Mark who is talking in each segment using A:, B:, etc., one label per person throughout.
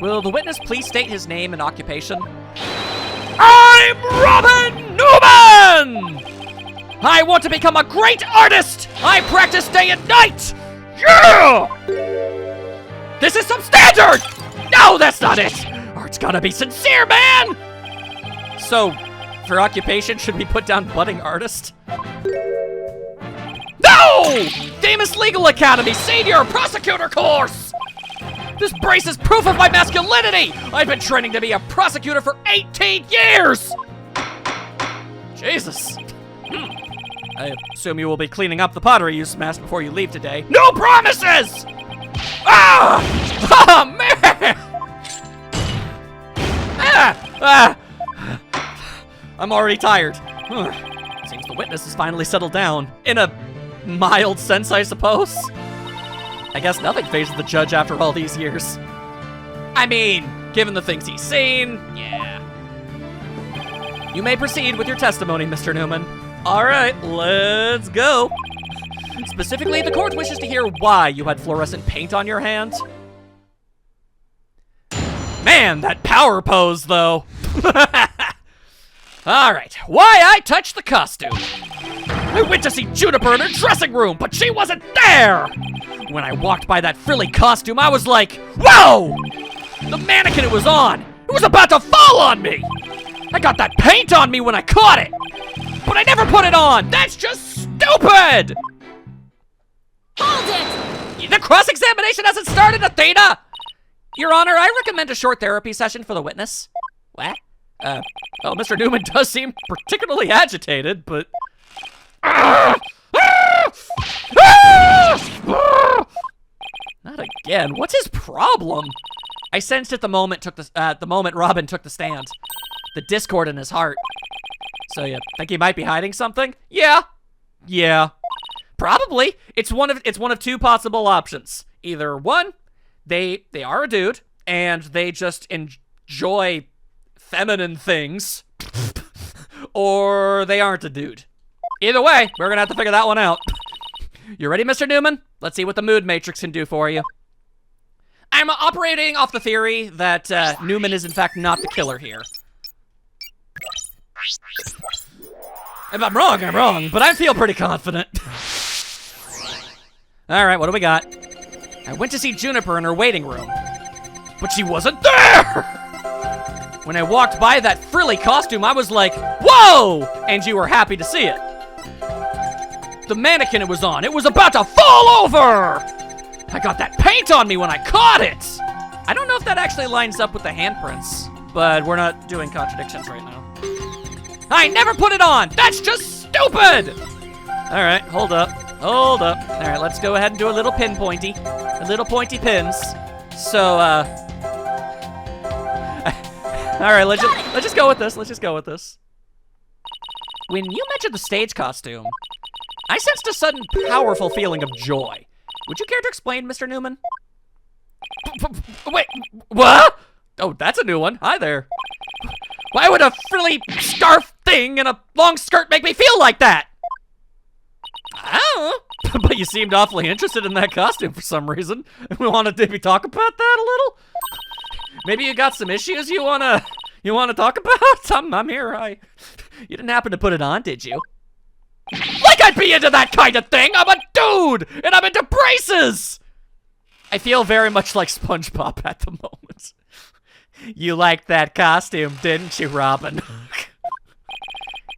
A: Will the witness please state his name and occupation? I'm Robin Newman! I want to become a great artist! I practice day and night! Yeah! This is some standard! No, that's not it! Art's gotta be sincere, man! So, for occupation, should we put down budding artist? No! Damus Legal Academy Senior Prosecutor Course! This brace is proof of my masculinity! I've been training to be a prosecutor for 18 years! Jesus. I assume you will be cleaning up the pottery you smashed before you leave today. No promises! Ah! Oh, man! I'm already tired. Seems the witness has finally settled down. In a mild sense, I suppose. I guess nothing phases the judge after all these years. I mean, given the things he's seen, yeah. You may proceed with your testimony, Mr. Newman. All right, let's go. Specifically, the court wishes to hear why you had fluorescent paint on your hand. Man, that power pose, though. All right, why I touched the costume. I went to see Juniper in her dressing room, but she wasn't there. When I walked by that frilly costume, I was like, whoa! The mannequin it was on, it was about to fall on me. I got that paint on me when I caught it, but I never put it on. That's just stupid.
B: Hold it!
A: The cross-examination hasn't started, Athena! Your Honor, I recommend a short therapy session for the witness. What? Well, Mr. Newman does seem particularly agitated, but... Not again. What's his problem? I sensed at the moment Robin took the stand. The discord in his heart. So you think he might be hiding something? Yeah. Probably. It's one of two possible options. Either one, they are a dude and they just enjoy feminine things, or they aren't a dude. Either way, we're gonna have to figure that one out. You ready, Mr. Newman? Let's see what the mood matrix can do for you. I'm operating off the theory that Newman is in fact not the killer here. If I'm wrong, I'm wrong, but I feel pretty confident. All right, what do we got? I went to see Juniper in her waiting room, but she wasn't there! When I walked by that frilly costume, I was like, whoa! And you were happy to see it. The mannequin it was on, it was about to fall over! I got that paint on me when I caught it! I don't know if that actually lines up with the handprints, but we're not doing contradictions right now. I never put it on! That's just stupid! All right, hold up. All right, let's go ahead and do a little pointy pins. So, all right, let's just go with this. When you mentioned the stage costume, I sensed a sudden powerful feeling of joy. Would you care to explain, Mr. Newman? Wait, what? Oh, that's a new one. Hi there. Why would a frilly scarf thing and a long skirt make me feel like that? I don't know. But you seemed awfully interested in that costume for some reason. We want to maybe talk about that a little? Maybe you got some issues you wanna talk about? I'm here. You didn't happen to put it on, did you? Like I'd be into that kind of thing! I'm a dude! And I'm into braces! I feel very much like SpongeBob at the moment. You liked that costume, didn't you, Robin?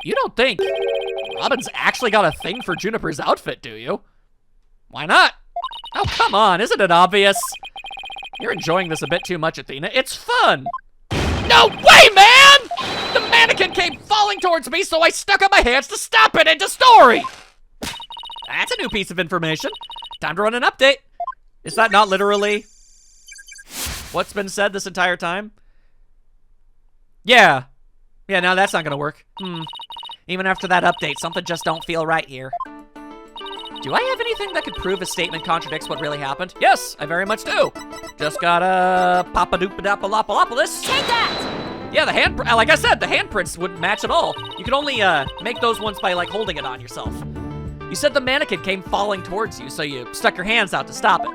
A: You don't think Robin's actually got a thing for Juniper's outfit, do you? Why not? Oh, come on, isn't it obvious? You're enjoying this a bit too much, Athena. It's fun! No way, man! The mannequin came falling towards me, so I stuck up my hands to stop it. End of story! That's a new piece of information. Time to run an update. Is that not literally what's been said this entire time? Yeah, no, that's not gonna work. Even after that update, something just don't feel right here. Do I have anything that could prove a statement contradicts what really happened? Yes, I very much do. Just gotta papa-doop-a-dap-a-lop-a-lop-a-this.
B: Take that!
A: Yeah, like I said, the handprints wouldn't match at all. You could only make those ones by like holding it on yourself. You said the mannequin came falling towards you, so you stuck your hands out to stop it.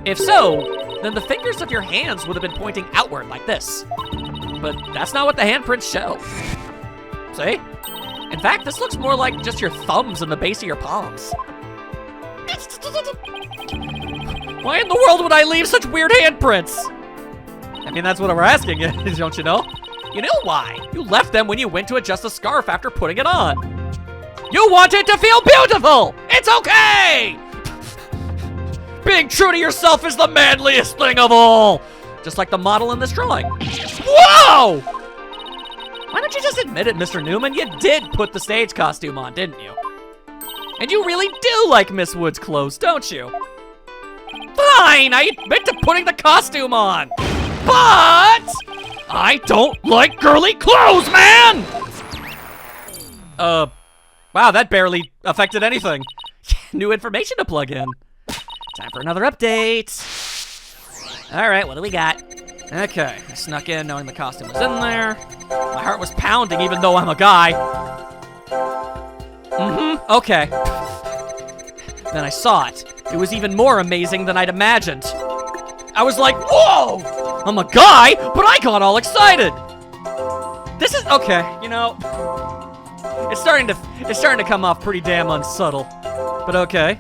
A: If so, then the fingers of your hands would have been pointing outward like this. But that's not what the handprints show. See? In fact, this looks more like just your thumbs and the base of your palms. Why in the world would I leave such weird handprints? I mean, that's what we're asking, don't you know? You know why? You left them when you went to adjust the scarf after putting it on. You want it to feel beautiful! It's okay! Being true to yourself is the manliest thing of all! Just like the model in this drawing. Whoa! Why don't you just admit it, Mr. Newman? You did put the stage costume on, didn't you? And you really do like Miss Wood's clothes, don't you? Fine, I admit to putting the costume on. But I don't like girly clothes, man! Wow, that barely affected anything. New information to plug in. Time for another update. All right, what do we got? Okay, I snuck in knowing the costume was in there. My heart was pounding even though I'm a guy. Okay. Then I saw it. It was even more amazing than I'd imagined. I was like, whoa! I'm a guy, but I got all excited. This is, okay, you know, it's starting to come off pretty damn unsubtle, but okay.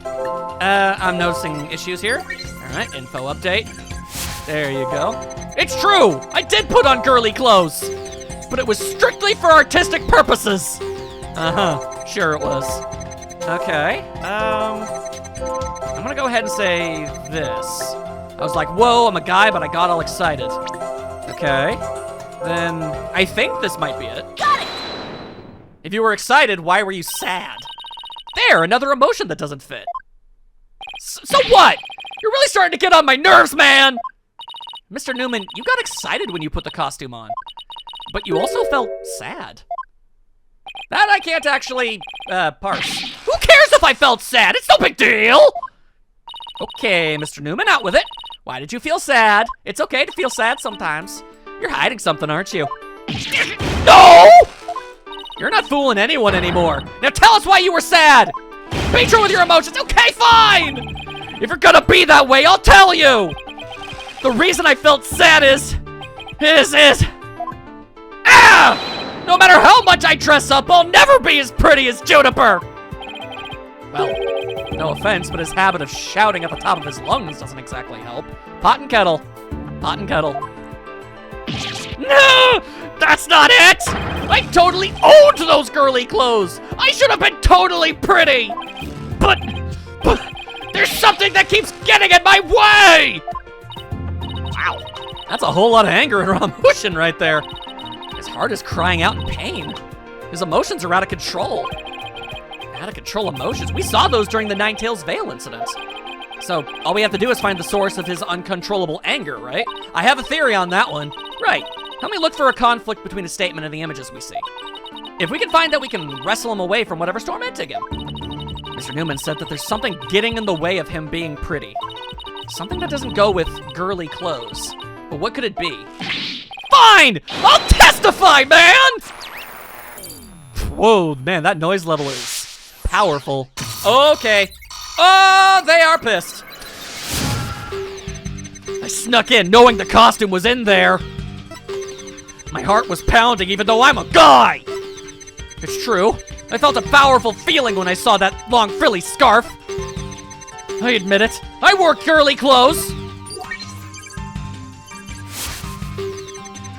A: I'm noticing issues here. All right, info update. There you go. It's true, I did put on girly clothes, but it was strictly for artistic purposes. Sure it was. Okay, I'm gonna go ahead and say this. I was like, whoa, I'm a guy, but I got all excited. Okay, then I think this might be it. Got it! If you were excited, why were you sad? There, another emotion that doesn't fit. So what? You're really starting to get on my nerves, man! Mr. Newman, you got excited when you put the costume on, but you also felt sad. That I can't actually, parse. Who cares if I felt sad? It's no big deal! Okay, Mr. Newman, out with it. Why did you feel sad? It's okay to feel sad sometimes. You're hiding something, aren't you? No! You're not fooling anyone anymore. Now tell us why you were sad. Be true with your emotions. Okay, fine! If you're gonna be that way, I'll tell you! The reason I felt sad is... No matter how much I dress up, I'll never be as pretty as Juniper! Well, no offense, but his habit of shouting at the top of his lungs doesn't exactly help. Pot and kettle. Pot and kettle. No! That's not it! I totally owned those girly clothes! I should have been totally pretty! But there's something that keeps getting in my way! Wow, that's a whole lot of anger and emotion right there. His heart is crying out in pain. His emotions are out of control. Out of control emotions? We saw those during the Ninetales Veil incident. So all we have to do is find the source of his uncontrollable anger, right? I have a theory on that one. Right, help me look for a conflict between his statement and the images we see. If we can find that, we can wrestle him away from whatever's tormenting him. Mr. Newman said that there's something getting in the way of him being pretty. Something that doesn't go with girly clothes. But what could it be? Fine! I'll testify, man! Whoa, man, that noise level is powerful. Okay. Oh, they are pissed. I snuck in knowing the costume was in there. My heart was pounding even though I'm a guy. It's true. I felt a powerful feeling when I saw that long frilly scarf. I admit it. I wore girly clothes.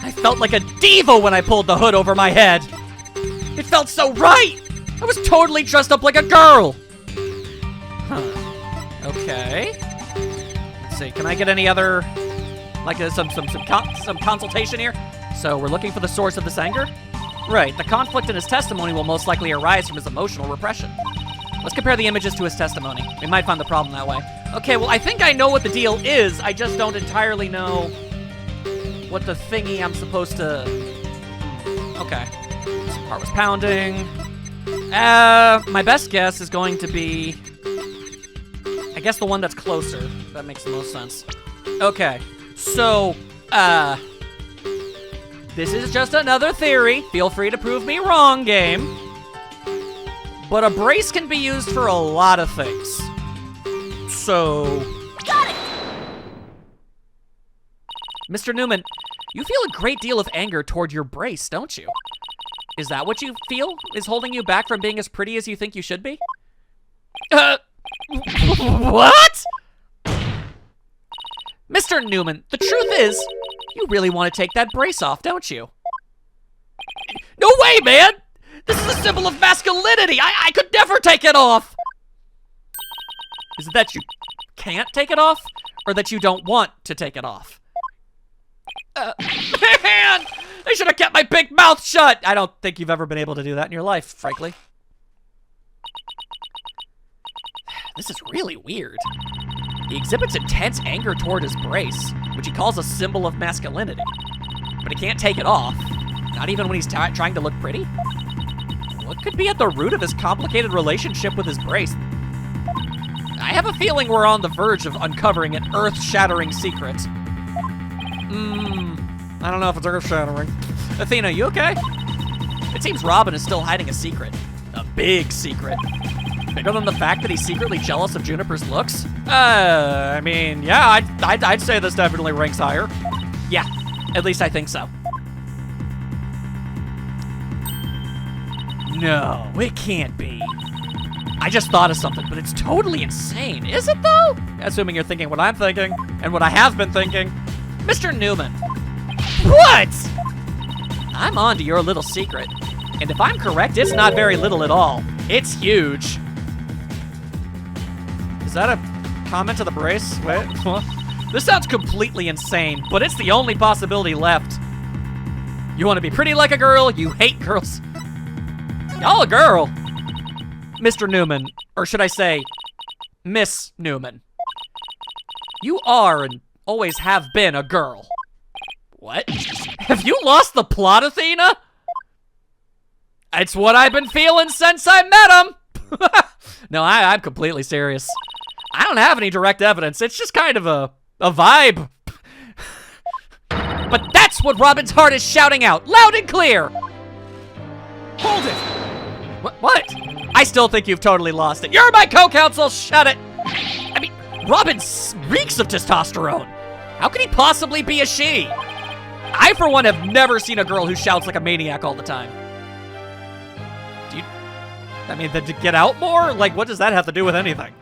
A: I felt like a diva when I pulled the hood over my head. It felt so right. I was totally dressed up like a girl. Huh. Okay. Let's see. Can I get any other, like some consultation here? So we're looking for the source of this anger? Right. The conflict in his testimony will most likely arise from his emotional repression. Let's compare the images to his testimony. We might find the problem that way. Okay, well, I think I know what the deal is. I just don't entirely know what the thingy I'm supposed to... Okay. This part was pounding. My best guess is going to be... I guess the one that's closer. That makes the most sense. Okay. So, this is just another theory. Feel free to prove me wrong, game. But a brace can be used for a lot of things. So... Got it! Mr. Newman, you feel a great deal of anger toward your brace, don't you? Is that what you feel is holding you back from being as pretty as you think you should be? What? Mr. Newman, the truth is, you really want to take that brace off, don't you? No way, man! This is a symbol of masculinity! I could never take it off! Is it that you can't take it off? Or that you don't want to take it off? Man! I should have kept my big mouth shut! I don't think you've ever been able to do that in your life, frankly. This is really weird. He exhibits intense anger toward his brace, which he calls a symbol of masculinity. But he can't take it off, not even when he's trying to look pretty. What could be at the root of his complicated relationship with his brace? I have a feeling we're on the verge of uncovering an earth-shattering secret. I don't know if it's earth-shattering. Athena, you okay? It seems Robin is still hiding a secret. A big secret. Bigger than the fact that he's secretly jealous of Juniper's looks? I mean, yeah, I'd say this definitely ranks higher. Yeah, at least I think so. No, it can't be. I just thought of something, but it's totally insane. Is it, though? Assuming you're thinking what I'm thinking, and what I have been thinking. Mr. Newman. What? I'm on to your little secret. And if I'm correct, it's not very little at all. It's huge. Is that a comment to the brace? Wait, what? This sounds completely insane, but it's the only possibility left. You want to be pretty like a girl, you hate girls. Y'all a girl. Mr. Newman, or should I say, Miss Newman. You are and always have been a girl. What? Have you lost the plot, Athena? It's what I've been feeling since I met him. No, I'm completely serious. I don't have any direct evidence. It's just kind of a vibe. But that's what Robin's heart is shouting out, loud and clear. Hold it. What? I still think you've totally lost it. You're my co-counsel, shut it. I mean, Robin reeks of testosterone. How can he possibly be a she? I, for one, have never seen a girl who shouts like a maniac all the time. Do you... I mean, to get out more? Like, what does that have to do with anything?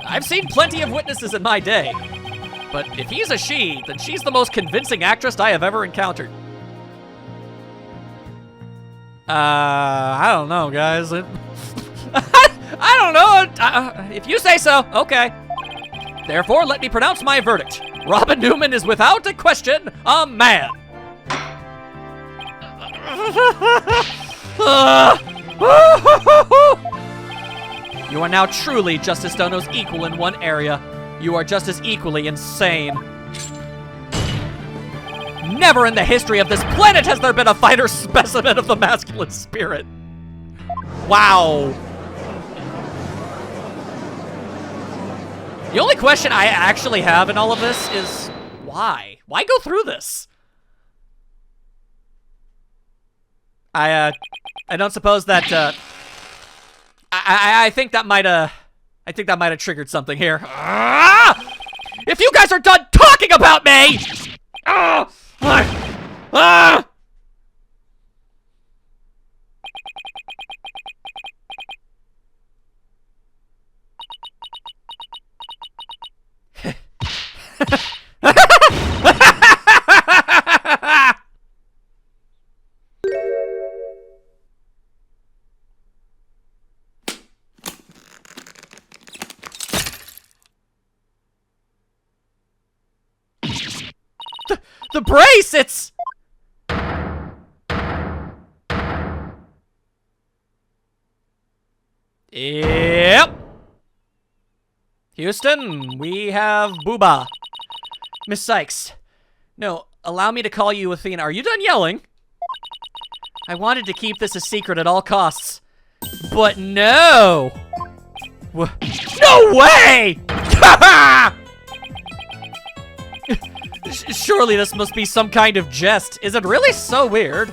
A: I've seen plenty of witnesses in my day. But if he's a she, then she's the most convincing actress I have ever encountered. I don't know, guys. I don't know. If you say so, okay. Therefore, let me pronounce my verdict. Robin Newman is without a question a man. You are now truly Justice Dono's equal in one area. You are just as equally insane. Never in the history of this planet has there been a finer specimen of the masculine spirit. Wow. The only question I actually have in all of this is why? Why go through this? I don't suppose that, I think that might have triggered something here. If you guys are done talking about me! The brace, it's... Yep. Houston, we have Booba. Miss Sykes. No, allow me to call you Athena. Are you done yelling? I wanted to keep this a secret at all costs. But no! No way! Surely this must be some kind of jest. Is it really so weird?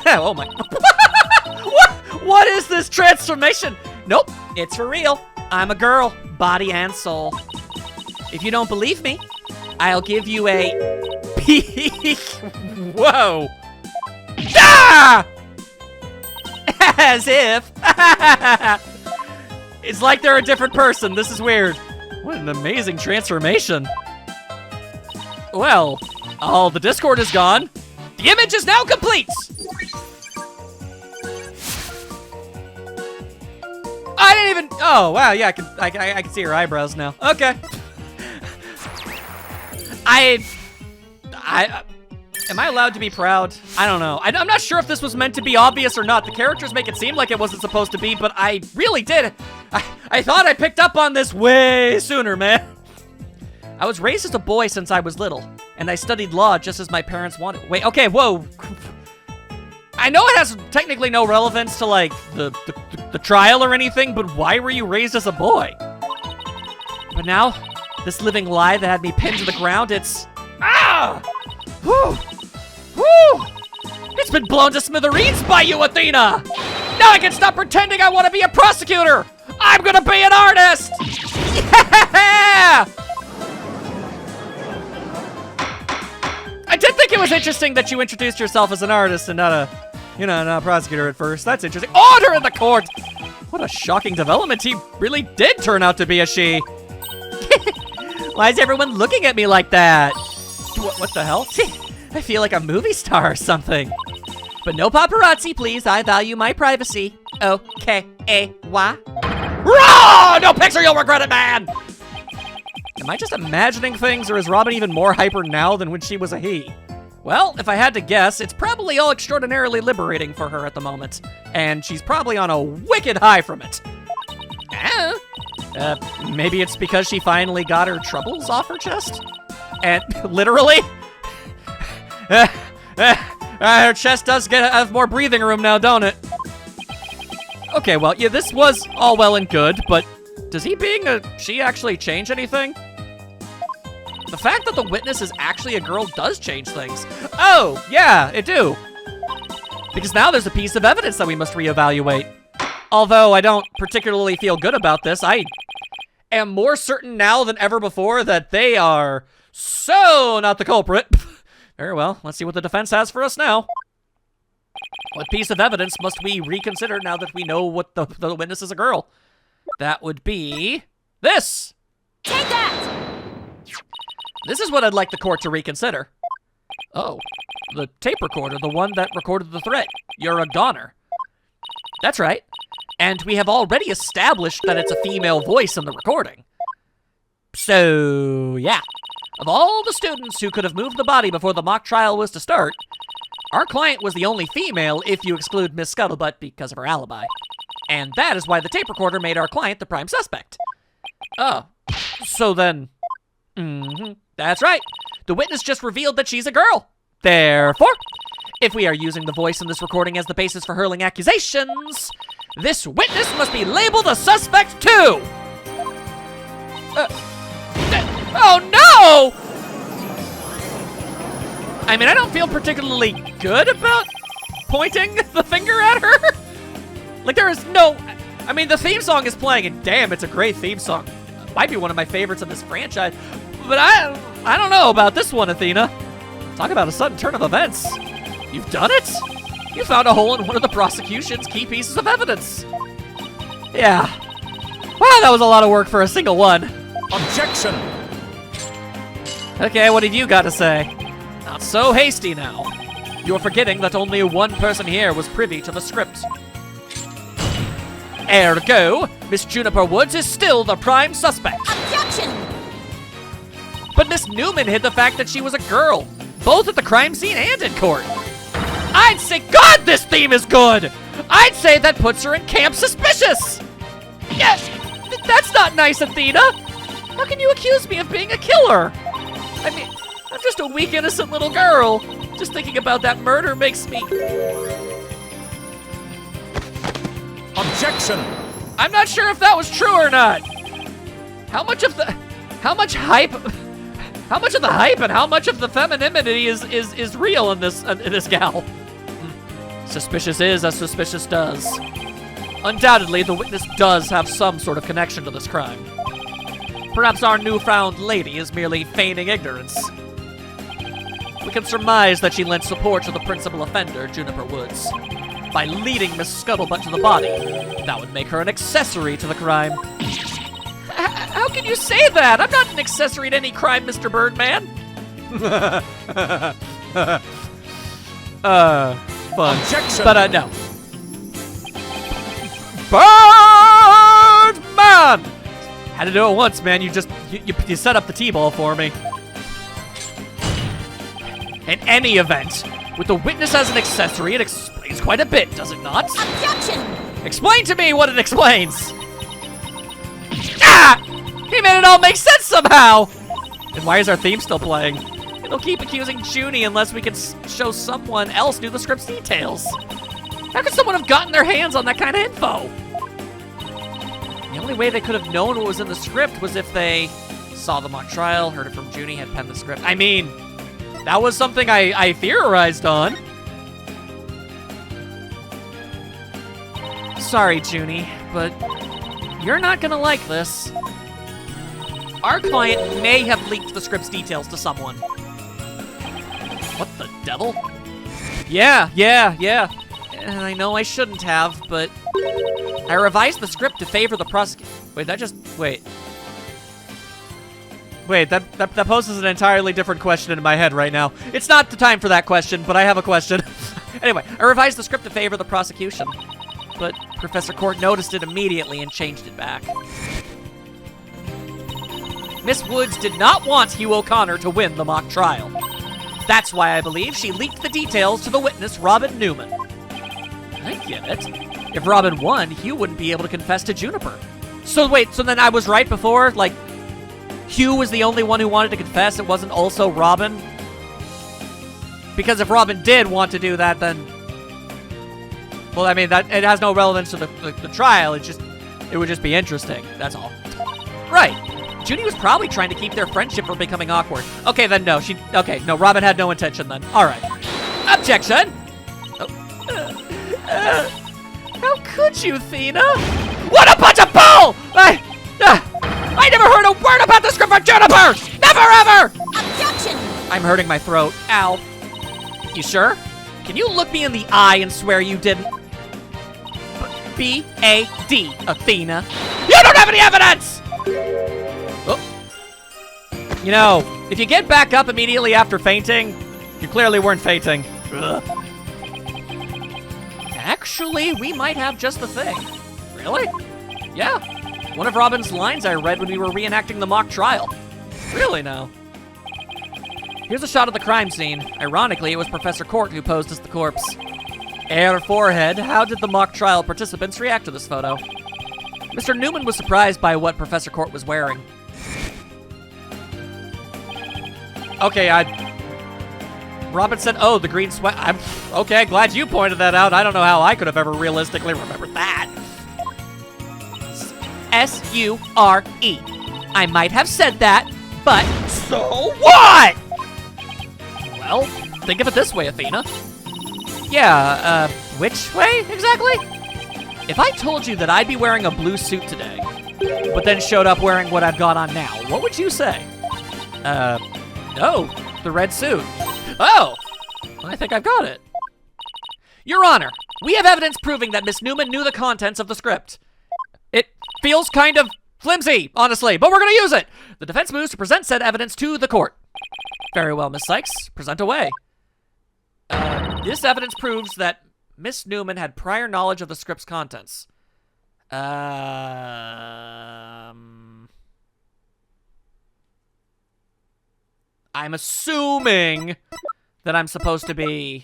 A: Oh my... What is this transformation? Nope. It's for real. I'm a girl, body and soul. If you don't believe me, I'll give you a peek. Whoa. Ah! As if. It's like they're a different person. This is weird. What an amazing transformation. Well, all the Discord is gone. The image is now complete. I didn't even. Oh wow, yeah, I can see her eyebrows now. Okay. Am I allowed to be proud? I don't know. I'm not sure if this was meant to be obvious or not. The characters make it seem like it wasn't supposed to be, but I really did. I thought I picked up on this way sooner, man. I was raised as a boy since I was little, and I studied law just as my parents wanted. Wait, okay, whoa. I know it has technically no relevance to, like, the trial or anything, but why were you raised as a boy? But now, this living lie that had me pinned to the ground, it's... Ah! Whew! Whew! It's been blown to smithereens by you, Athena! Now I can stop pretending I want to be a prosecutor! I'm gonna be an artist! Yeah! I did think it was interesting that you introduced yourself as an artist and not a prosecutor at first. That's interesting. Order in the court! What a shocking development. He really did turn out to be a she. Why is everyone looking at me like that? What the hell? I feel like a movie star or something. But no paparazzi, please. I value my privacy. Okay-A-Y. Raw! No picture, you'll regret it, man! Am I just imagining things, or is Robin even more hyper now than when she was a he? Well, if I had to guess, it's probably all extraordinarily liberating for her at the moment. And she's probably on a wicked high from it. Maybe it's because she finally got her troubles off her chest? And literally? Her chest does have more breathing room now, don't it? Okay, well, yeah, this was all well and good, but does he being a she actually change anything? The fact that the witness is actually a girl does change things. Oh, yeah, it do. Because now there's a piece of evidence that we must reevaluate. Although I don't particularly feel good about this, I am more certain now than ever before that they are so not the culprit. Very well, let's see what the defense has for us now. What piece of evidence must we reconsider now that we know what the witness is a girl? That would be this.
B: Take that!
A: This is what I'd like the court to reconsider. Oh, the tape recorder, the one that recorded the threat. You're a goner. That's right. And we have already established that it's a female voice in the recording. So, yeah. Of all the students who could have moved the body before the mock trial was to start, our client was the only female if you exclude Miss Scuttlebutt because of her alibi. And that is why the tape recorder made our client the prime suspect. Oh, so then... That's right. The witness just revealed that she's a girl. Therefore, if we are using the voice in this recording as the basis for hurling accusations, this witness must be labeled a suspect too! Oh no! I mean, I don't feel particularly good about pointing the finger at her. Like, there is no... I mean, the theme song is playing, and damn, it's a great theme song. Might be one of my favorites in this franchise. But I don't know about this one, Athena. Talk about a sudden turn of events. You've done it? You found a hole in one of the prosecution's key pieces of evidence. Yeah. Wow, that was a lot of work for a single one.
C: Objection!
A: Okay, what have you got to say? Not so hasty now. You're forgetting that only one person here was privy to the script. Ergo, Miss Juniper Woods is still the prime suspect.
B: Objection!
A: But Miss Newman hid the fact that she was a girl, both at the crime scene and in court. I'd say, God, this theme is good! I'd say that puts her in camp suspicious! Yes, that's not nice, Athena! How can you accuse me of being a killer? I mean, I'm just a weak, innocent little girl. Just thinking about that murder makes me...
C: Objection!
A: I'm not sure if that was true or not. How much of the hype and how much of the femininity is real in this gal? Suspicious is as suspicious does. Undoubtedly, the witness does have some sort of connection to this crime. Perhaps our newfound lady is merely feigning ignorance. We can surmise that she lent support to the principal offender, Juniper Woods, by leading Miss Scuttlebutt to the body. That would make her an accessory to the crime. How can you say that? I'm not an accessory to any crime, Mr. Birdman. Fun.
C: Objection.
A: But, no. Birdman! Had to do it once, man. You set up the T-ball for me. In any event, with the witness as an accessory, it explains quite a bit, does it not?
B: Objection!
A: Explain to me what it explains! Ah! He made it all make sense somehow! And why is our theme still playing? It'll keep accusing Junie unless we can show someone else knew the script's details. How could someone have gotten their hands on that kind of info? The only way they could have known what was in the script was if they saw the mock trial, heard it from Junie, had penned the script. I mean, that was something I theorized on. Sorry, Junie, but you're not gonna like this. Our client may have leaked the script's details to someone. What the devil? Yeah. And I know I shouldn't have, but I revised the script to favor the prosecution. Wait, that poses an entirely different question in my head right now. It's not the time for that question, but I have a question. Anyway, I revised the script to favor the prosecution, but Professor Court noticed it immediately and changed it back. Miss Woods did not want Hugh O'Conner to win the mock trial. That's why I believe she leaked the details to the witness, Robin Newman. I get it. If Robin won, Hugh wouldn't be able to confess to Juniper. So wait, so then I was right before? Like, Hugh was the only one who wanted to confess, it wasn't also Robin? Because if Robin did want to do that, then... Well, I mean, that it has no relevance to the trial, it would just be interesting, that's all. Right. Junie was probably trying to keep their friendship from becoming awkward. Okay, then no, no, Robin had no intention then. All right. Objection! How could you, Thena? What a bunch of bull! I never heard a word about the script for Juniper! Never ever!
B: Objection!
A: I'm hurting my throat. Ow. You sure? Can you look me in the eye and swear you didn't? B-A-D, Athena. You don't have any evidence! Oh. You know, if you get back up immediately after fainting, you clearly weren't fainting. Ugh. Actually, we might have just the thing. Really? Yeah. One of Robin's lines I read when we were reenacting the mock trial. Really now. Here's a shot of the crime scene. Ironically, it was Professor Court who posed as the corpse. Air forehead, how did the mock trial participants react to this photo? Mr. Newman was surprised by what Professor Court was wearing. Okay, Robin said, oh, the green sweat. Okay, glad you pointed that out. I don't know how I could have ever realistically remembered that. S-U-R-E. I might have said that, but so what? Well, think of it this way, Athena. Yeah, which way exactly? If I told you that I'd be wearing a blue suit today, but then showed up wearing what I've got on now, what would you say? No, the red suit. Oh, I think I've got it. Your Honor, we have evidence proving that Miss Newman knew the contents of the script. It feels kind of flimsy, honestly, but we're gonna use it. The defense moves to present said evidence to the court. Very well, Miss Sykes, present away. This evidence proves that Miss Newman had prior knowledge of the script's contents. I'm assuming that I'm supposed to be...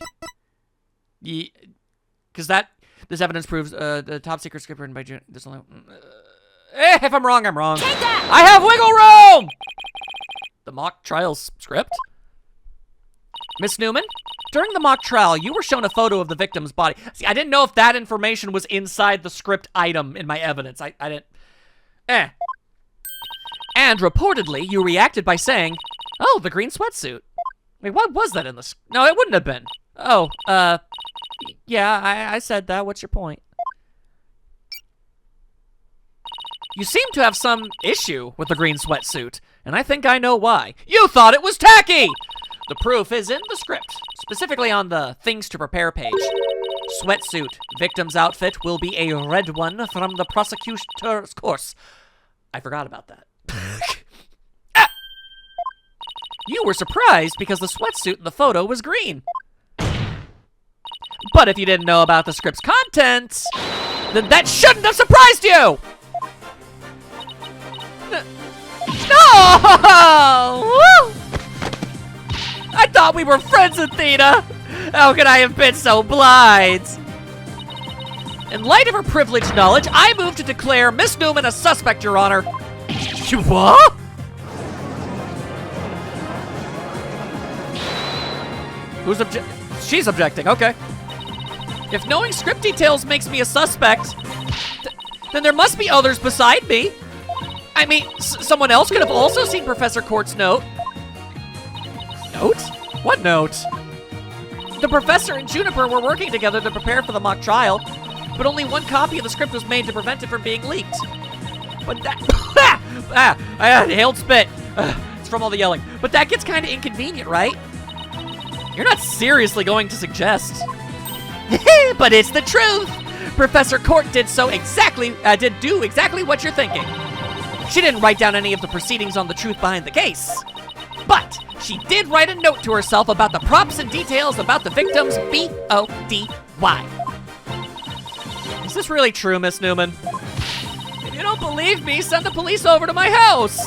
A: Because this evidence proves the top secret script written by June... There's only... if I'm wrong, I'm wrong.
B: Take that!
A: I have wiggle room! The mock trial script? Miss Newman? During the mock trial, you were shown a photo of the victim's body. See, I didn't know if that information was inside the script item in my evidence. I didn't... And reportedly, you reacted by saying, oh, the green sweatsuit. Wait, what was that in the... No, it wouldn't have been. Oh, yeah, I said that. What's your point? You seem to have some issue with the green sweatsuit, and I think I know why. You thought it was tacky! The proof is in the script, specifically on the Things to Prepare page. Sweatsuit. Victim's outfit will be a red one from the prosecutor's course. I forgot about that. Ah! You were surprised because the sweatsuit in the photo was green. But if you didn't know about the script's content, then that shouldn't have surprised you! No! Woo! I thought we were friends, Athena! How could I have been so blind? In light of her privileged knowledge, I move to declare Miss Newman a suspect, Your Honor. You what? Who's She's objecting, okay. If knowing script details makes me a suspect, then there must be others beside me. I mean, someone else could have also seen Professor Court's note. Note? What note? The professor and Juniper were working together to prepare for the mock trial, but only one copy of the script was made to prevent it from being leaked. But that... I inhaled spit. It's from all the yelling. But that gets kind of inconvenient, right? You're not seriously going to suggest. But it's the truth. Professor Court did do exactly what you're thinking. She didn't write down any of the proceedings on the truth behind the case. But she did write a note to herself about the props and details about the victim's B.O.D.Y. Is this really true, Miss Newman? If you don't believe me, send the police over to my house.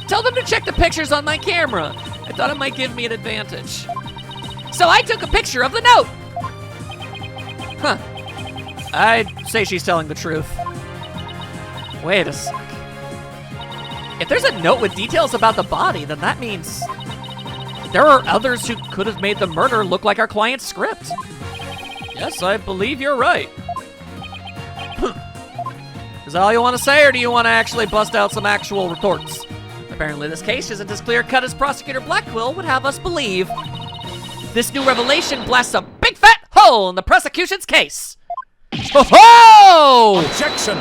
A: Tell them to check the pictures on my camera. I thought it might give me an advantage. So I took a picture of the note. Huh. I'd say she's telling the truth. Wait a sec. If there's a note with details about the body, then that means there are others who could have made the murder look like our client's script. Yes, I believe you're right. Is that all you want to say, or do you want to actually bust out some actual retorts? Apparently this case isn't as clear-cut as Prosecutor Blackwell would have us believe. This new revelation blasts a big fat hole in the prosecution's case. Ho-ho!
C: Objection!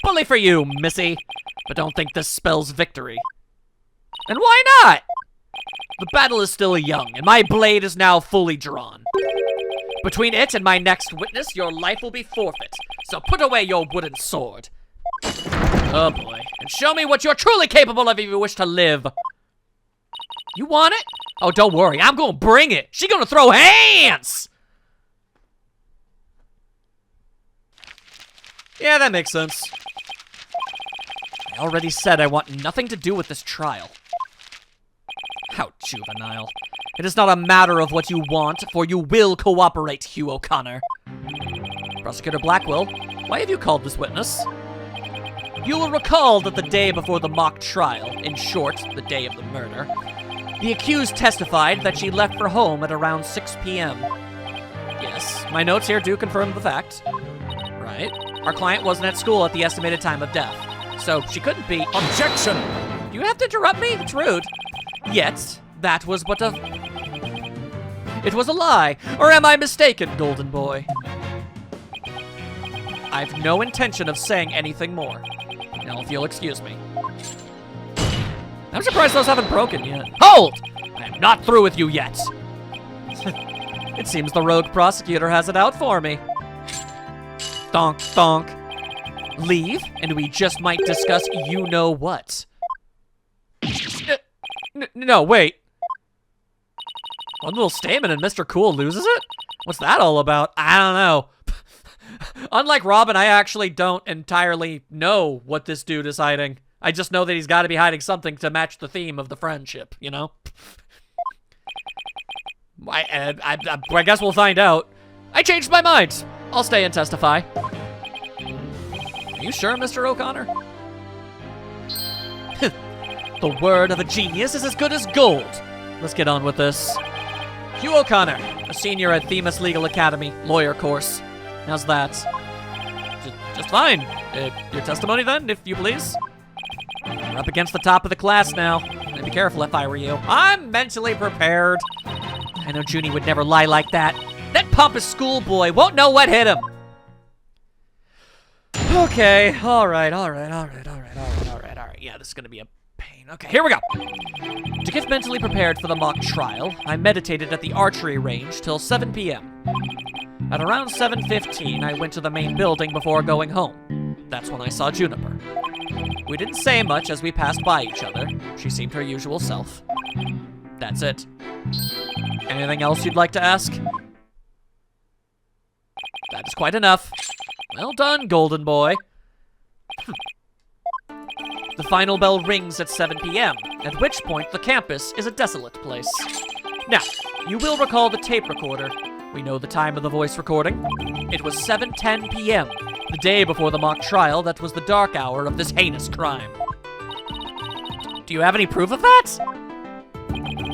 A: Bully for you, Missy. But don't think this spells victory. And why not? The battle is still young, and my blade is now fully drawn. Between it and my next witness, your life will be forfeit. So put away your wooden sword. Oh boy. And show me what you're truly capable of if you wish to live. You want it? Oh, don't worry. I'm gonna bring it. She's gonna throw hands! Yeah, that makes sense. I already said I want nothing to do with this trial. How juvenile. It is not a matter of what you want, for you will cooperate, Hugh O'Conner. Prosecutor Blackwell, why have you called this witness? You will recall that the day before the mock trial, in short, the day of the murder, the accused testified that she left for home at around 6 p.m. Yes, my notes here do confirm the fact. Right. Our client wasn't at school at the estimated time of death, so she couldn't be—
C: Objection!
A: You have to interrupt me? It's rude. Yet, that was but a— It was a lie. Or am I mistaken, golden boy? I've no intention of saying anything more. Now, if you'll excuse me. I'm surprised those haven't broken yet. Hold! I'm not through with you yet. It seems the rogue prosecutor has it out for me. Thonk, thonk. Leave, and we just might discuss you-know-what. No, wait. One little statement and Mr. Cool loses it? What's that all about? I don't know. Unlike Robin, I actually don't entirely know what this dude is hiding. I just know that he's got to be hiding something to match the theme of the friendship, you know? I guess we'll find out. I changed my mind. I'll stay and testify. Are you sure, Mr. O'Conner? The word of a genius is as good as gold. Let's get on with this. Hugh O'Conner, a senior at Themis Legal Academy, lawyer course. How's that? Just fine. Your testimony then, if you please. We're up against the top of the class now. I'd be careful if I were you. I'm mentally prepared. I know Junie would never lie like that. That pompous schoolboy won't know what hit him. Okay, alright. Yeah, this is gonna be a pain. Okay, here we go. To get mentally prepared for the mock trial, I meditated at the archery range till 7 p.m. At around 7:15, I went to the main building before going home. That's when I saw Juniper. We didn't say much as we passed by each other. She seemed her usual self. That's it. Anything else you'd like to ask? That is quite enough. Well done, golden boy. The final bell rings at 7 p.m., at which point the campus is a desolate place. Now, you will recall the tape recorder. We know the time of the voice recording. It was 7:10 p.m., the day before the mock trial that was the dark hour of this heinous crime. Do you have any proof of that?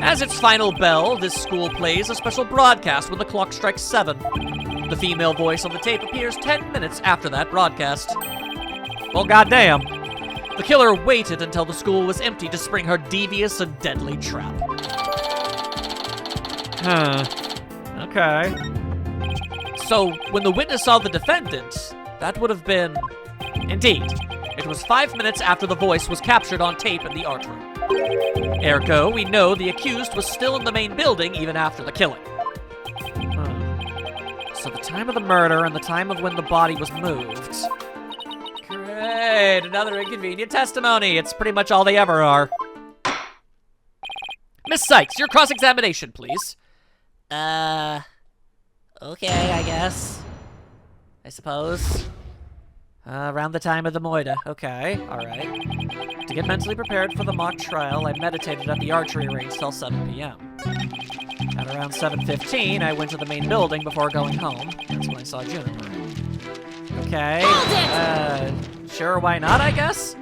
A: As its final bell, this school plays a special broadcast when the clock strikes 7. The female voice on the tape appears 10 minutes after that broadcast. Well, goddamn. The killer waited until the school was empty to spring her devious and deadly trap. Okay. So, when the witness saw the defendant, that would have been... Indeed. It was 5 minutes after the voice was captured on tape in the art room. Ergo, we know the accused was still in the main building even after the killing. So the time of the murder and the time of when the body was moved. Great, another inconvenient testimony. It's pretty much all they ever are. Miss Sykes, your cross-examination, please.
C: Okay, I guess. I suppose.
A: Around the time of the moida. Okay, alright. To get mentally prepared for the mock trial, I meditated at the archery range till 7 p.m. At around 7:15, I went to the main building before going home. That's when I saw Juniper. Okay, sure, why not, I guess?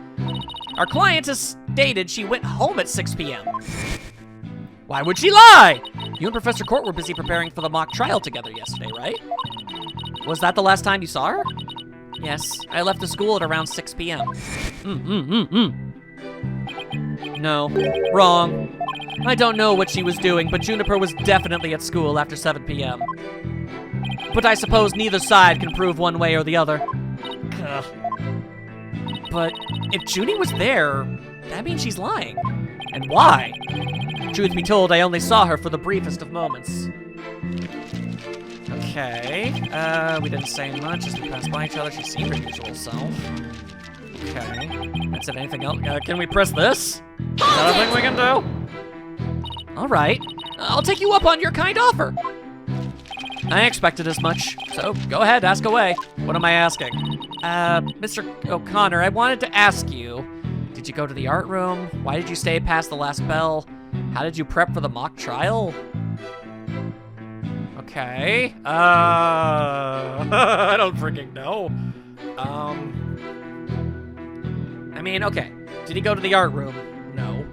A: Our client has stated she went home at 6 p.m. Why would she lie? You and Professor Court were busy preparing for the mock trial together yesterday, right? Was that the last time you saw her? Yes, I left the school at around 6 p.m. No, wrong. I don't know what she was doing, but Juniper was definitely at school after 7 p.m. But I suppose neither side can prove one way or the other. Ugh. But if Junie was there, that means she's lying. And why? Truth be told, I only saw her for the briefest of moments. Okay, we didn't say much as we passed by each other. She seemed her usual self. Okay, that's it. Anything else? Can we press this? Is that a thing we can do? All right, I'll take you up on your kind offer. I expected as much, so go ahead, ask away. What am I asking? Mr. O'Conner, I wanted to ask you, did you go to the art room? Why did you stay past the last bell? How did you prep for the mock trial? Okay, I don't freaking know. I mean, okay, did he go to the art room? No.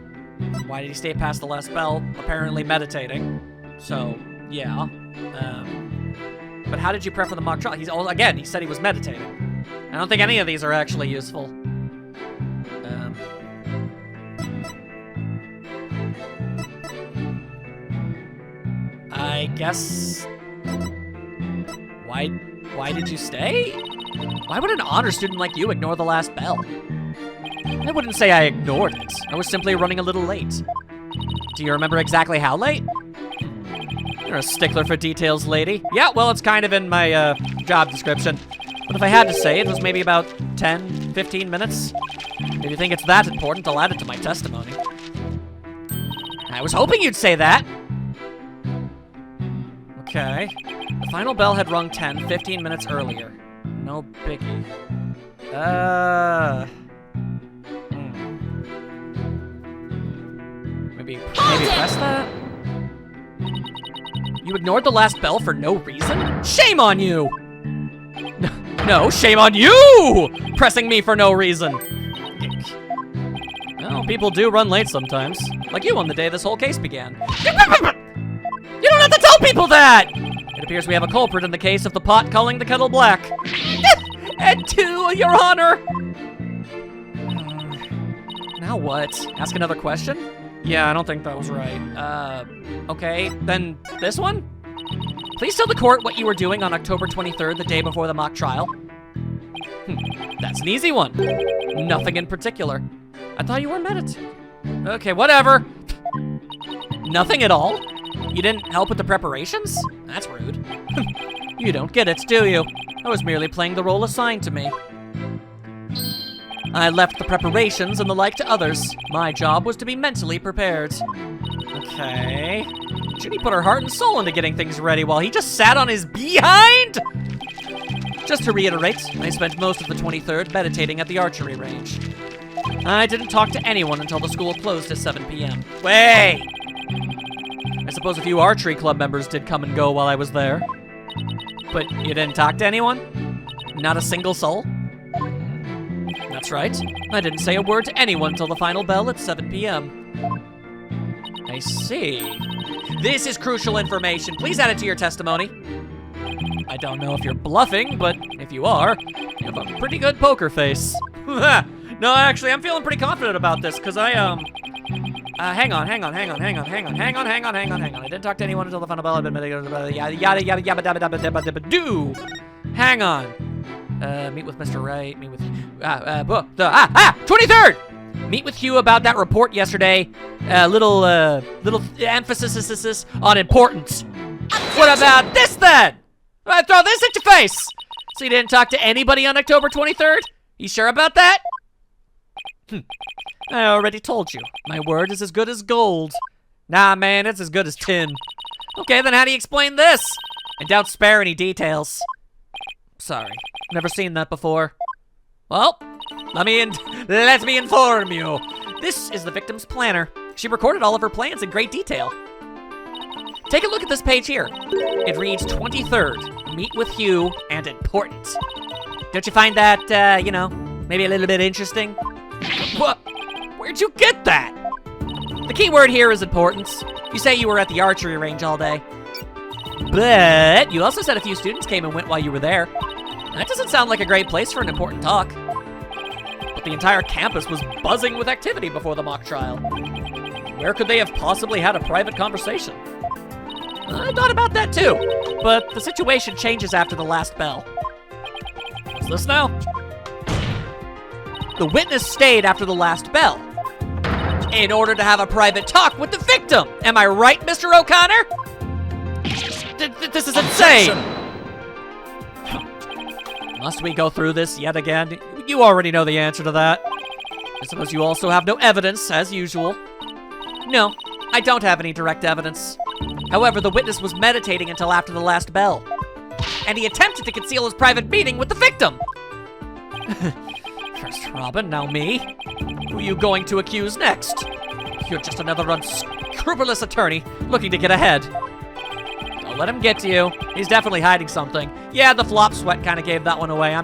A: Why did he stay past the last bell? Apparently meditating. So, yeah. But how did you prep for the mock trial? Again, he said he was meditating. I don't think any of these are actually useful. I guess... Why did you stay? Why would an honor student like you ignore the last bell? I wouldn't say I ignored it. I was simply running a little late. Do you remember exactly how late? You're a stickler for details, lady. Yeah, well, it's kind of in my, job description. But if I had to say, it was maybe about 10, 15 minutes. If you think it's that important, I'll add it to my testimony. I was hoping you'd say that. Okay. The final bell had rung 10, 15 minutes earlier. No biggie. Maybe press that? You ignored the last bell for no reason? Shame on you! No, shame on you! Pressing me for no reason. Well, people do run late sometimes. Like you on the day this whole case began. You don't have to tell people that! It appears we have a culprit in the case of the pot calling the kettle black. And 2, Your Honor! Now what? Ask another question? Yeah, I don't think that was right. Okay, then this one? Please tell the court what you were doing on October 23rd, the day before the mock trial. That's an easy one. Nothing in particular. I thought you were meditating. Okay, whatever. Nothing at all? You didn't help with the preparations? That's rude. You don't get it, do you? I was merely playing the role assigned to me. I left the preparations and the like to others. My job was to be mentally prepared. Okay. Judy put her heart and soul into getting things ready while he just sat on his behind? Just to reiterate, I spent most of the 23rd meditating at the archery range. I didn't talk to anyone until the school closed at 7 p.m. Wait! I suppose a few archery club members did come and go while I was there. But you didn't talk to anyone? Not a single soul? That's right. I didn't say a word to anyone till the final bell at 7 p.m. I see. This is crucial information. Please add it to your testimony. I don't know if you're bluffing, but if you are, you have a pretty good poker face. No, actually, I'm feeling pretty confident about this, because hang on. I didn't talk to anyone until the final bell. Hang on. Meet with Mr. Wright, meet with, 23rd! Meet with Hugh about that report yesterday. Little emphasis on importance. What about this then? I throw this at your face. So you didn't talk to anybody on October 23rd? You sure about that? I already told you. My word is as good as gold. Nah, man, it's as good as tin. Okay, then how do you explain this? And don't spare any details. Sorry, never seen that before. Well, let me inform you. This is the victim's planner. She recorded all of her plans in great detail. Take a look at this page here. It reads 23rd, meet with Hugh, and important. Don't you find that, maybe a little bit interesting? What? Where'd you get that? The key word here is importance. You say you were at the archery range all day. But you also said a few students came and went while you were there. That doesn't sound like a great place for an important talk. But the entire campus was buzzing with activity before the mock trial. Where could they have possibly had a private conversation? I thought about that too, but the situation changes after the last bell. What's this now? The witness stayed after the last bell in order to have a private talk with the victim. Am I right, Mr. O'Conner? This is insane. Must we go through this yet again? You already know the answer to that. I suppose you also have no evidence, as usual. No, I don't have any direct evidence. However, the witness was meditating until after the last bell. And he attempted to conceal his private meeting with the victim. First Robin, now me. Who are you going to accuse next? You're just another unscrupulous attorney looking to get ahead. Don't let him get to you. He's definitely hiding something. Yeah, the flop sweat kind of gave that one away.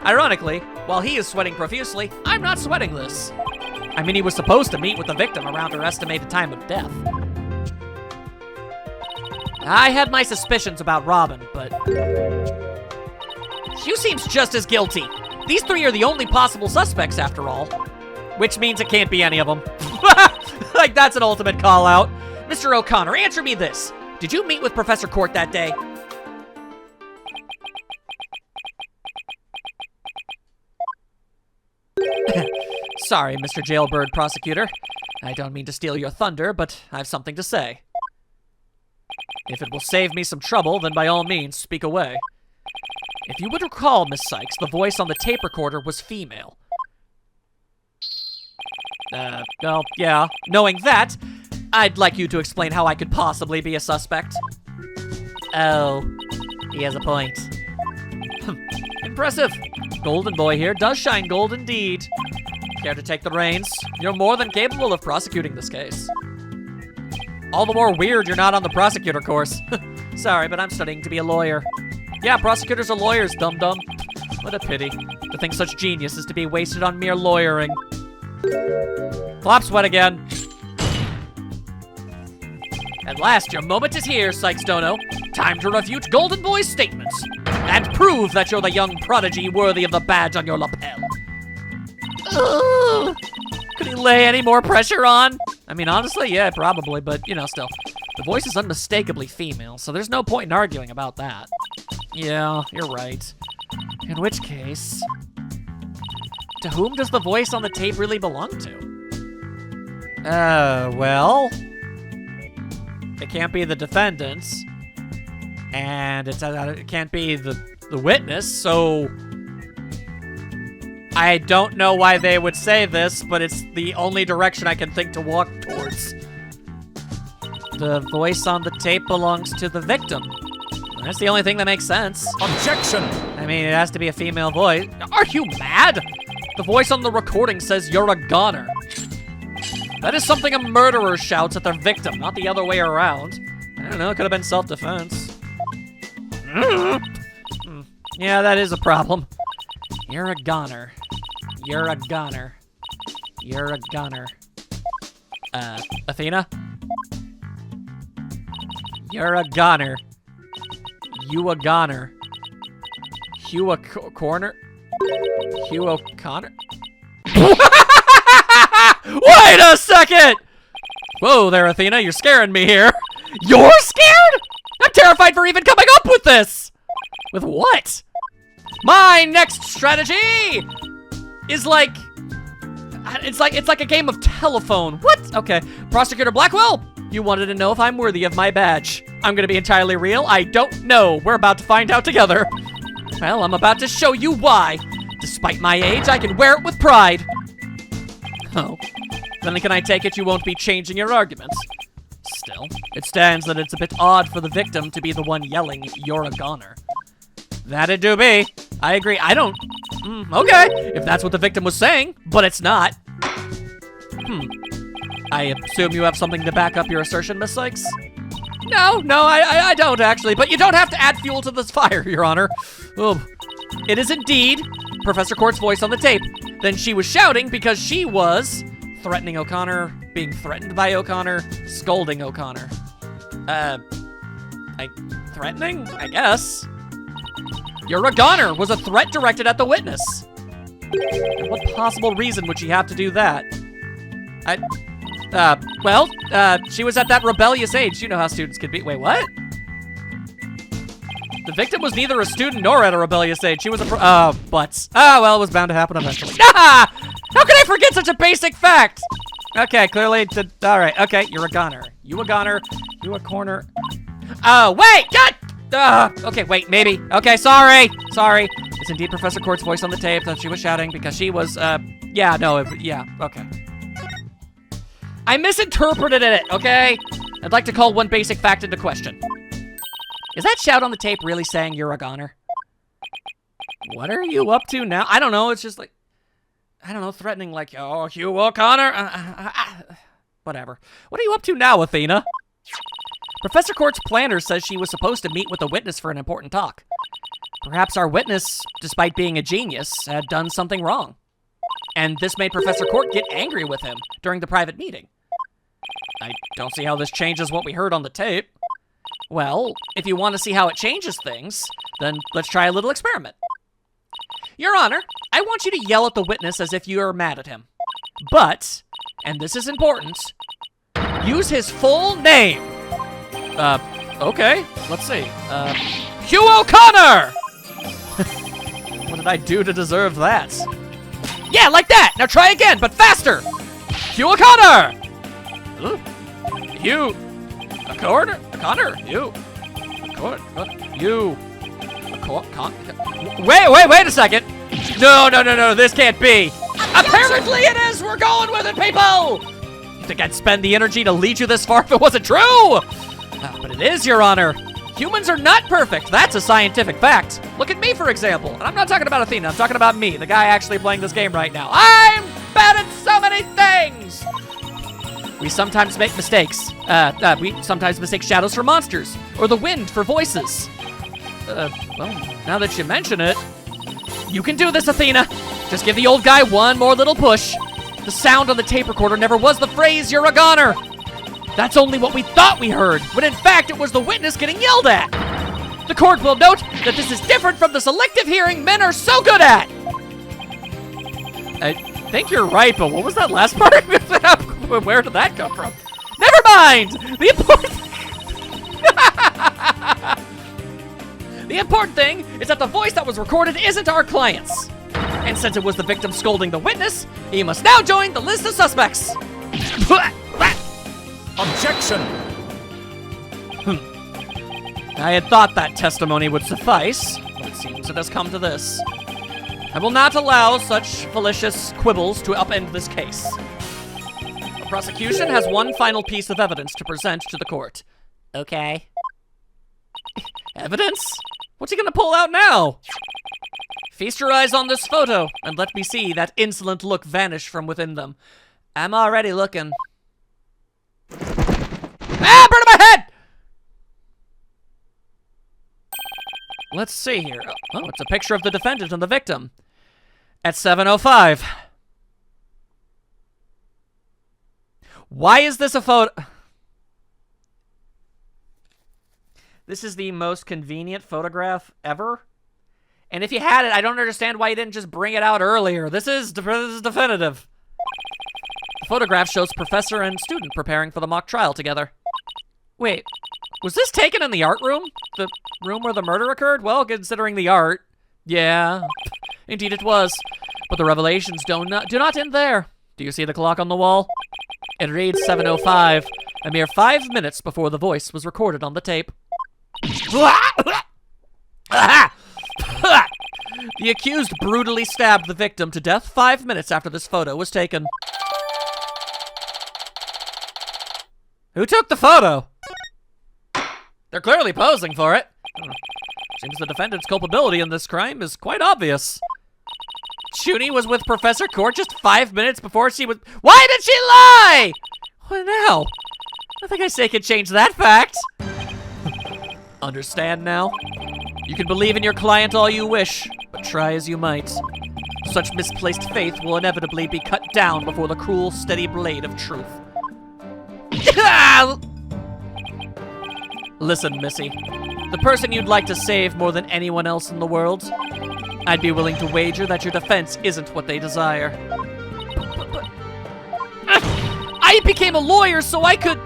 A: Ironically, while he is sweating profusely, I'm not sweating this. I mean, he was supposed to meet with the victim around her estimated time of death. I had my suspicions about Robin, but Hugh seems just as guilty. These three are the only possible suspects, after all. Which means it can't be any of them. Like, that's an ultimate call-out. Mr. O'Conner, answer me this. Did you meet with Professor Court that day? Sorry, Mr. Jailbird Prosecutor. I don't mean to steal your thunder, but I have something to say. If it will save me some trouble, then by all means, speak away. If you would recall, Miss Sykes, the voice on the tape recorder was female. Well, yeah. Knowing that, I'd like you to explain how I could possibly be a suspect. Oh, he has a point. Impressive. Golden Boy here does shine gold indeed. Care to take the reins? You're more than capable of prosecuting this case. All the more weird you're not on the prosecutor course. Sorry, but I'm studying to be a lawyer. Yeah, prosecutors are lawyers, dum-dum. What a pity to think such genius is to be wasted on mere lawyering. Flop sweat again. At last, your moment is here, Sykes Dono. Time to refute Golden Boy's statements and prove that you're the young prodigy worthy of the badge on your lapel. Ugh. Could he lay any more pressure on? I mean, honestly, yeah, probably, but, still. The voice is unmistakably female, so there's no point in arguing about that. Yeah, you're right. In which case... to whom does the voice on the tape really belong to? Well, it can't be the defendants, and it can't be the witness, so I don't know why they would say this, but it's the only direction I can think to walk towards. The voice on the tape belongs to the victim. That's the only thing that makes sense.
D: Objection!
A: I mean, it has to be a female voice. Are you mad? The voice on the recording says you're a goner. That is something a murderer shouts at their victim, not the other way around. I don't know, it could have been self-defense. Yeah, that is a problem. You're a goner. You're a goner. You're a goner. Athena? You're a goner. You a goner. Hugh O'Conner? Hugh O'Conner? Wait a second! Whoa there, Athena, you're scaring me here. You're scared? I'm terrified for even coming up with this! With what? My next strategy is like... It's like a game of telephone. What? Okay. Prosecutor Blackwell, you wanted to know if I'm worthy of my badge. I'm gonna be entirely real. I don't know. We're about to find out together. Well, I'm about to show you why. Despite my age, I can wear it with pride. Oh. Then can I take it you won't be changing your arguments? Still, it stands that it's a bit odd for the victim to be the one yelling, "You're a goner." That it do be. I agree. I don't... okay, if that's what the victim was saying, but it's not. I assume you have something to back up your assertion, Miss Sykes? No, I don't actually, but you don't have to add fuel to this fire, Your Honor. It is indeed Professor Court's voice on the tape. Then she was shouting because she was threatening O'Connor, being threatened by O'Connor, scolding O'Connor. Threatening? I guess. You're a goner was a threat directed at the witness. And what possible reason would she have to do that? She was at that rebellious age. You know how students can be. Wait, what? The victim was neither a student nor at a rebellious age. She was a well, it was bound to happen eventually. Ah! How could I forget such a basic fact? Okay, clearly, all right, okay, you're a goner. You a goner, you a corner. Oh, wait, okay, wait, maybe. Okay, sorry. It's indeed Professor Court's voice on the tape that she was shouting because she was, okay. I misinterpreted it, okay? I'd like to call one basic fact into question. Is that shout on the tape really saying you're a goner? What are you up to now? I don't know, it's just like, I don't know, threatening like, oh, Hugh O'Conner? Whatever. What are you up to now, Athena? Professor Court's planner says she was supposed to meet with a witness for an important talk. Perhaps our witness, despite being a genius, had done something wrong. And this made Professor Court get angry with him during the private meeting. I don't see how this changes what we heard on the tape. Well, if you want to see how it changes things, then let's try a little experiment. Your Honor, I want you to yell at the witness as if you are mad at him. But, and this is important, use his full name. Okay, let's see. Hugh O'Conner! What did I do to deserve that? Yeah, like that! Now try again, but faster! Hugh O'Conner! Hugh O'Conner? O'Conner? Hugh Wait a second! No, this can't be! Apparently it is! We're going with it, people! You think I'd spend the energy to lead you this far if it wasn't true? But it is, Your Honor. Humans are not perfect. That's a scientific fact. Look at me, for example. And I'm not talking about Athena. I'm talking about me, the guy actually playing this game right now. I'm bad at so many things. We sometimes make mistakes. We sometimes mistake shadows for monsters, or the wind for voices. Well, now that you mention it, you can do this, Athena. Just give the old guy one more little push. The sound on the tape recorder never was the phrase, "You're a goner." That's only what we thought we heard, when in fact it was the witness getting yelled at. The court will note that this is different from the selective hearing men are so good at. I think you're right, but what was that last part? Where did that come from? Never mind! The important thing is that the voice that was recorded isn't our client's. And since it was the victim scolding the witness, he must now join the list of suspects.
D: Objection!
A: I had thought that testimony would suffice, but it seems it has come to this. I will not allow such fallacious quibbles to upend this case. The prosecution has one final piece of evidence to present to the court.
C: Okay.
A: Evidence? What's he gonna pull out now? Feast your eyes on this photo, and let me see that insolent look vanish from within them.
C: I'm already looking.
A: Ah, burn my head! Let's see here. Oh, it's a picture of the defendant and the victim. At 7:05. Why is this a photo? This is the most convenient photograph ever. And if you had it, I don't understand why you didn't just bring it out earlier. This is definitive. The photograph shows professor and student preparing for the mock trial together. Wait, was this taken in the art room? The room where the murder occurred? Well, considering the art. Yeah, indeed it was. But the revelations do not end there. Do you see the clock on the wall? It reads 7:05, a mere 5 minutes before the voice was recorded on the tape. The accused brutally stabbed the victim to death 5 minutes after this photo was taken. Who took the photo? They're clearly posing for it. Seems the defendant's culpability in this crime is quite obvious. Shouty was with Professor Court just 5 minutes before she was— Why did she lie? What now? I think I say could change that fact. Understand now? You can believe in your client all you wish, but try as you might. Such misplaced faith will inevitably be cut down before the cruel, steady blade of truth. Listen, Missy. The person you'd like to save more than anyone else in the world, I'd be willing to wager that your defense isn't what they desire. But I became a lawyer so I could—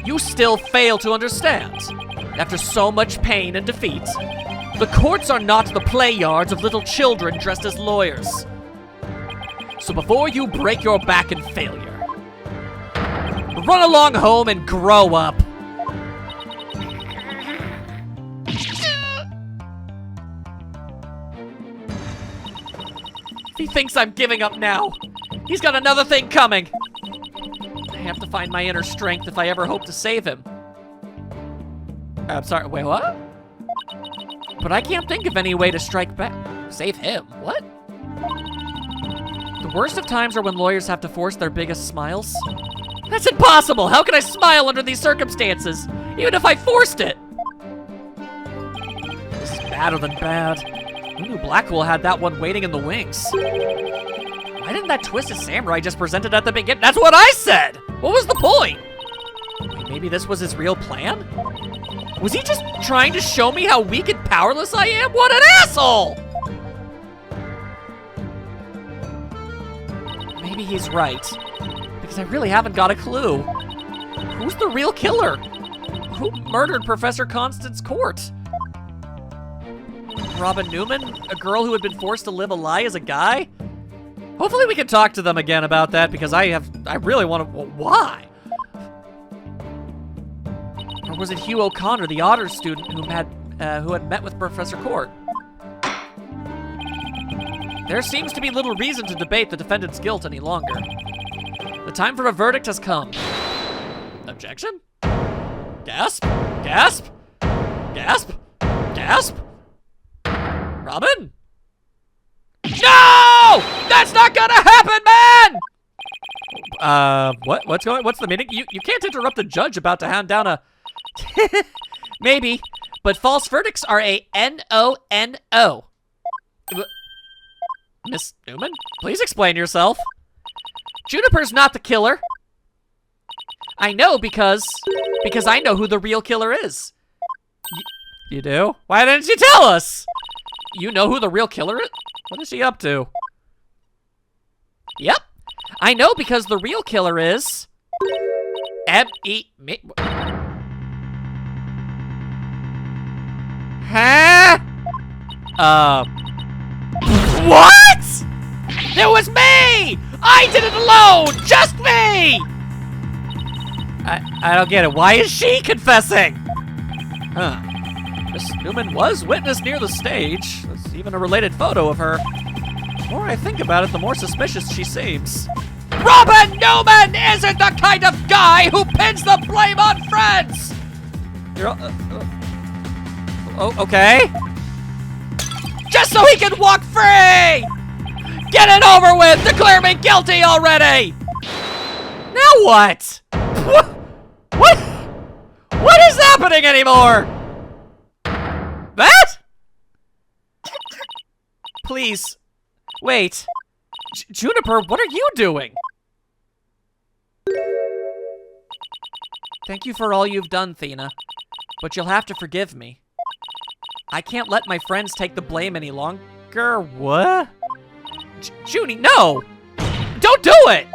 A: You still fail to understand. After so much pain and defeat, the courts are not the play yards of little children dressed as lawyers. So before you break your back in failure, run along home and grow up. If he thinks I'm giving up now, he's got another thing coming. I have to find my inner strength if I ever hope to save him. I'm sorry, wait, what? But I can't think of any way to strike back. Save him? What? The worst of times are when lawyers have to force their biggest smiles. That's impossible! How can I smile under these circumstances? Even if I forced it! This is badder than bad. Who knew Blackwell had that one waiting in the wings? Why didn't that twisted samurai just present it at the beginning? That's what I said! What was the point? Wait, maybe this was his real plan? Was he just trying to show me how weak and powerless I am? What an asshole! Maybe he's right. Because I really haven't got a clue. Who's the real killer? Who murdered Professor Constance Court? Robin Newman? A girl who had been forced to live a lie as a guy? Hopefully we can talk to them again about that because I really want to— why? Or was it Hugh O'Conner, the honors student who had met with Professor Court? There seems to be little reason to debate the defendant's guilt any longer. The time for a verdict has come. Objection? Gasp? Gasp? Gasp? Gasp? Robin? No! That's not gonna happen, man! What's the meaning? You can't interrupt the judge about to hand down a— Maybe, but false verdicts are a no-no. Miss Newman, please explain yourself. Juniper's not the killer. I know because I know who the real killer is. You do? Why didn't you tell us? You know who the real killer is? What is he up to? Yep. I know because the real killer is... me. Huh? What? It was me! I did it alone! Just me! I don't get it. Why is she confessing? Huh. Miss Newman was witness near the stage. There's even a related photo of her. The more I think about it, the more suspicious she seems. Robin Newman isn't the kind of guy who pins the blame on friends! You're okay. Just so he can walk free! Get it over with! Declare me guilty already! Now what? What is happening anymore? That? Please. Wait. Juniper, what are you doing? Thank you for all you've done, Thena. But you'll have to forgive me. I can't let my friends take the blame any longer. What? Junie, no! Don't do it!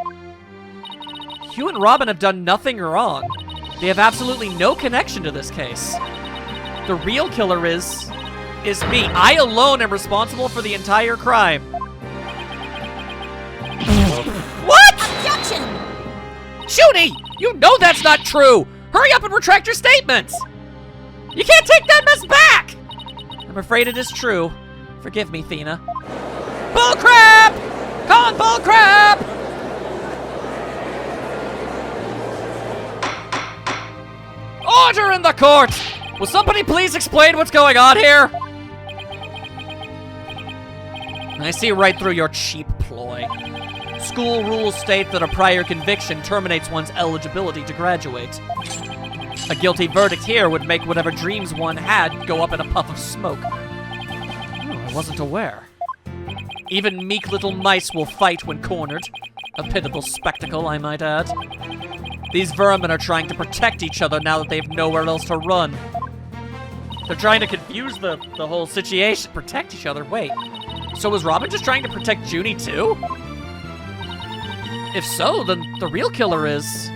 A: Hugh and Robin have done nothing wrong. They have absolutely no connection to this case. The real killer is me. I alone am responsible for the entire crime. What?
B: Objection!
A: Shouty, you know that's not true! Hurry up and retract your statements! You can't take that mess back! I'm afraid it is true. Forgive me, Thena. Bullcrap! Call it bullcrap! Order in the court! Will somebody please explain what's going on here? I see right through your cheap ploy. School rules state that a prior conviction terminates one's eligibility to graduate. A guilty verdict here would make whatever dreams one had go up in a puff of smoke. Oh, I wasn't aware. Even meek little mice will fight when cornered. A pitiable spectacle, I might add. These vermin are trying to protect each other now that they have nowhere else to run. They're trying to confuse the whole situation. Protect each other? Wait. So was Robin just trying to protect Junie too? If so, then the real killer is...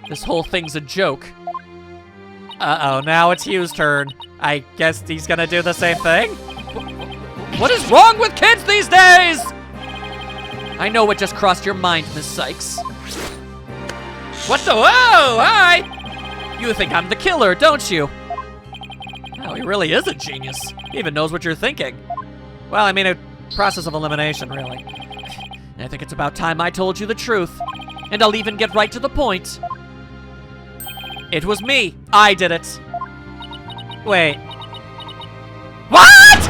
A: This whole thing's a joke. Uh-oh, now it's Hugh's turn. I guess he's gonna do the same thing? What is wrong with kids these days? I know what just crossed your mind, Miss Sykes. What the? Whoa, hi! You think I'm the killer, don't you? Oh, he really is a genius. He even knows what you're thinking. Well, I mean, a process of elimination, really. I think it's about time I told you the truth. And I'll even get right to the point. It was me. I did it. Wait. What?!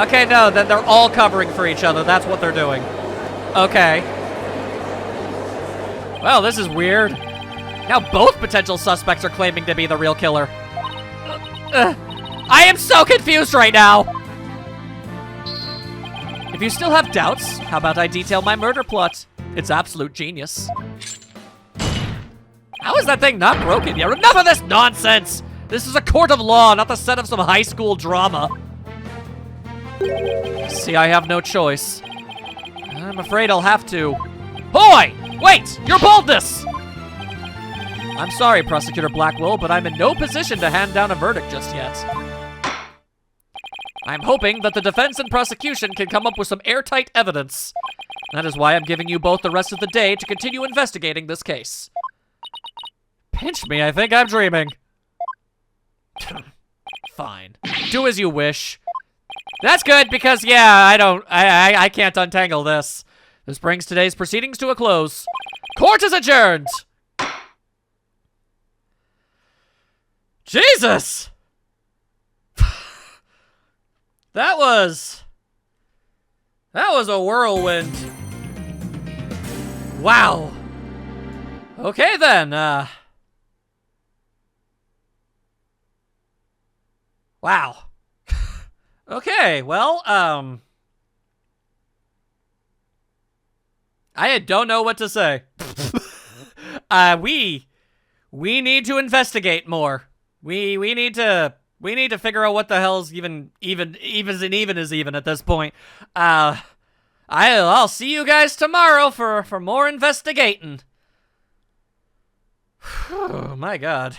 A: Okay, no, then they're all covering for each other. That's what they're doing. Okay. Well, this is weird. Now both potential suspects are claiming to be the real killer. I am so confused right now! If you still have doubts, how about I detail my murder plot? It's absolute genius. How is that thing not broken yet? Enough of this nonsense! This is a court of law, not the set of some high school drama. See, I have no choice. I'm afraid I'll have to. Hoy! Wait! Your boldness! I'm sorry, Prosecutor Blackwell, but I'm in no position to hand down a verdict just yet. I'm hoping that the defense and prosecution can come up with some airtight evidence. That is why I'm giving you both the rest of the day to continue investigating this case. Pinch me, I think I'm dreaming. Fine. Do as you wish. That's good, because, yeah, I can't untangle this. This brings today's proceedings to a close. Court is adjourned! Jesus! That was a whirlwind. Wow. Okay then, wow. Okay, well, I don't know what to say. We need to investigate more. We need to figure out what the hell's even is even at this point. I I'll see you guys tomorrow for more investigating. Oh, my God.